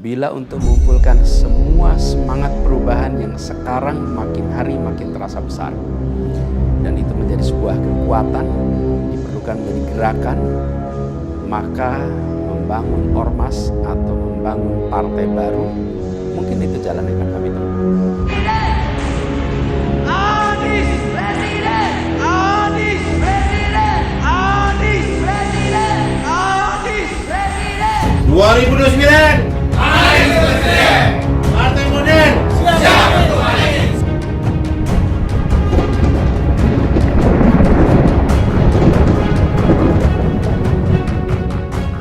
bila untuk mengumpulkan semua semangat perubahan yang sekarang makin hari makin terasa besar. Dan itu menjadi sebuah kekuatan, diperlukan menjadi gerakan, maka membangun ormas atau membangun partai baru, mungkin itu jalan yang akan kami tempuh. Anies Presiden, Anies Presiden, Anies Presiden, Anies Presiden. 2029 Anies Presiden. Partai Modern siap untuk Anies.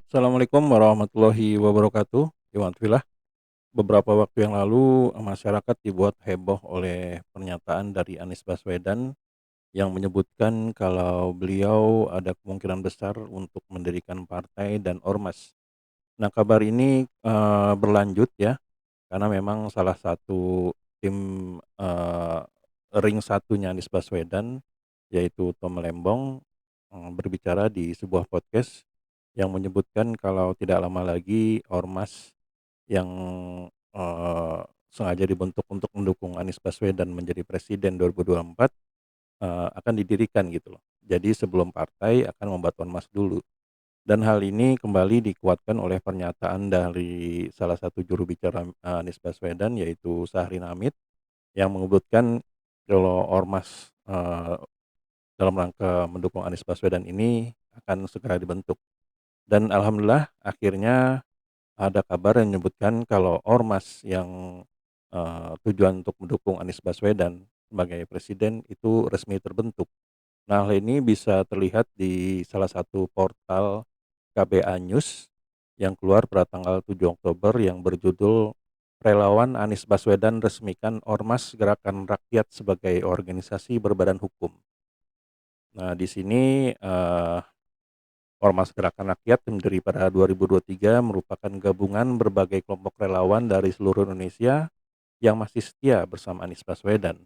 Assalamualaikum warahmatullahi wabarakatuh. Iwan Filah. Beberapa waktu yang lalu masyarakat dibuat heboh oleh pernyataan dari Anies Baswedan yang menyebutkan kalau beliau ada kemungkinan besar untuk mendirikan partai dan ormas. Nah, kabar ini berlanjut ya, karena memang salah satu tim ring satunya Anies Baswedan, yaitu Tom Lembong, berbicara di sebuah podcast yang menyebutkan kalau tidak lama lagi ormas yang sengaja dibentuk untuk mendukung Anies Baswedan menjadi presiden 2024 akan didirikan gitu loh. Jadi sebelum partai akan membuat ormas dulu. Dan hal ini kembali dikuatkan oleh pernyataan dari salah satu juru bicara Anies Baswedan, yaitu Syahrin Hamid, yang menyebutkan kalau ormas dalam rangka mendukung Anies Baswedan ini akan segera dibentuk. Dan alhamdulillah akhirnya ada kabar yang menyebutkan kalau ormas yang tujuan untuk mendukung Anies Baswedan sebagai presiden itu resmi terbentuk. Nah, hal ini bisa terlihat di salah satu portal KBA News yang keluar pada tanggal 7 Oktober yang berjudul Relawan Anies Baswedan resmikan Ormas Gerakan Rakyat sebagai organisasi berbadan hukum. Nah, di sini Ormas Gerakan Rakyat yang berdiri pada 2023 merupakan gabungan berbagai kelompok relawan dari seluruh Indonesia yang masih setia bersama Anies Baswedan.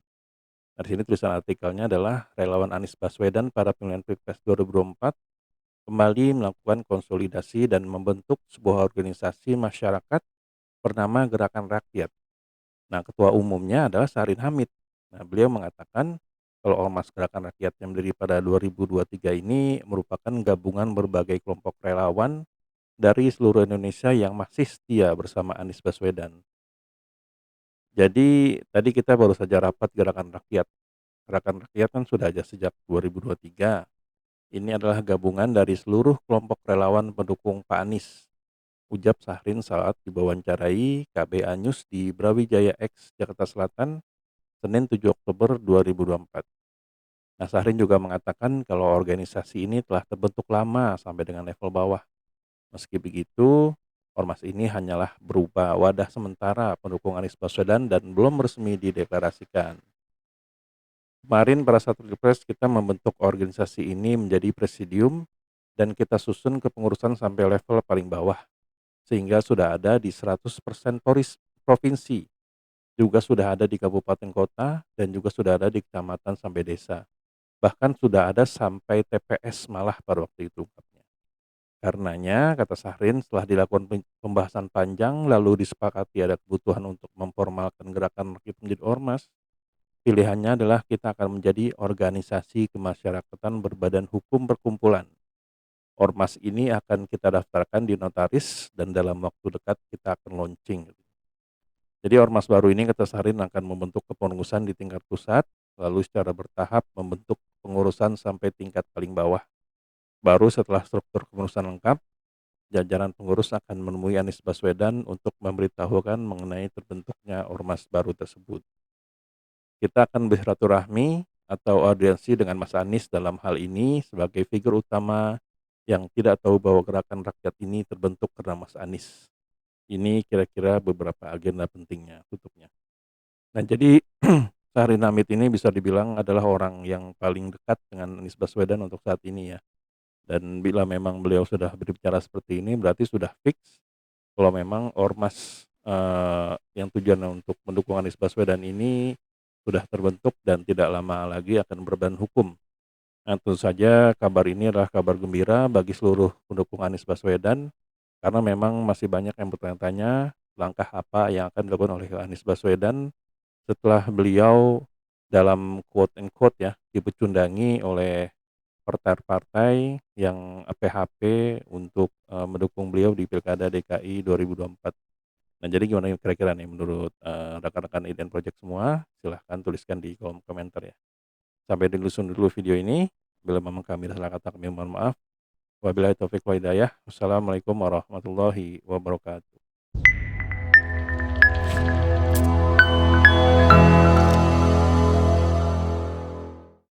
Nah, di sini tulisan artikelnya adalah relawan Anies Baswedan pada pemilihan Pilpres 2024 kembali melakukan konsolidasi dan membentuk sebuah organisasi masyarakat bernama Gerakan Rakyat. Nah, ketua umumnya adalah Syahrin Hamid. Nah, beliau mengatakan kalau Ormas Gerakan Rakyat yang berdiri pada 2023 ini merupakan gabungan berbagai kelompok relawan dari seluruh Indonesia yang masih setia bersama Anies Baswedan. Jadi tadi kita baru saja rapat Gerakan Rakyat. Gerakan Rakyat kan sudah ada sejak 2023. Ini adalah gabungan dari seluruh kelompok relawan pendukung Pak Anies, ujar Syahrin saat diwawancarai KBA News di Brawijaya X, Jakarta Selatan, Senin 7 Oktober 2024. Nah, Syahrin juga mengatakan kalau organisasi ini telah terbentuk lama sampai dengan level bawah. Meski begitu, ormas ini hanyalah berupa wadah sementara pendukung Anies Baswedan dan belum resmi dideklarasikan. Kemarin pada saat Pilpres kita membentuk organisasi ini menjadi presidium dan kita susun ke pengurusan sampai level paling bawah, sehingga sudah ada di 100% provinsi, juga sudah ada di kabupaten kota, dan juga sudah ada di kecamatan sampai desa. Bahkan sudah ada sampai TPS malah pada waktu itu. Karenanya, kata Syahrin, setelah dilakukan pembahasan panjang lalu disepakati ada kebutuhan untuk memformalkan gerakan rakyat menjadi ormas, pilihannya adalah kita akan menjadi organisasi kemasyarakatan berbadan hukum perkumpulan. Ormas ini akan kita daftarkan di notaris dan dalam waktu dekat kita akan launching. Jadi ormas baru ini, kata Syahrin, akan membentuk kepengurusan di tingkat pusat, lalu secara bertahap membentuk pengurusan sampai tingkat paling bawah. Baru setelah struktur kepengurusan lengkap, jajaran pengurus akan menemui Anies Baswedan untuk memberitahukan mengenai terbentuknya ormas baru tersebut. Kita akan bersilaturahmi atau audiensi dengan Mas Anies dalam hal ini sebagai figur utama yang tidak tahu bahwa gerakan rakyat ini terbentuk karena Mas Anies. Ini kira-kira beberapa agenda pentingnya tutupnya. Nah, jadi Syahrin Hamid ini bisa dibilang adalah orang yang paling dekat dengan Anies Baswedan untuk saat ini ya. Dan bila memang beliau sudah berbicara seperti ini berarti sudah fix kalau memang ormas yang tujuannya untuk mendukung Anies Baswedan ini sudah terbentuk dan tidak lama lagi akan berbadan hukum. Nah, tentu saja kabar ini adalah kabar gembira bagi seluruh pendukung Anies Baswedan karena memang masih banyak yang bertanya-tanya langkah apa yang akan dilakukan oleh Anies Baswedan setelah beliau dalam quote and quote ya dipecundangi oleh partai-partai yang PHP untuk mendukung beliau di Pilkada DKI 2024. Nah, jadi gimana kira-kira nih menurut rekan-rekan Iden Project semua? Silahkan tuliskan di kolom komentar ya. Sampai dulu video ini. Bila memang kami salah kata, kami mohon maaf. Wabillahi taufiq wal hidayah. Wassalamualaikum warahmatullahi wabarakatuh.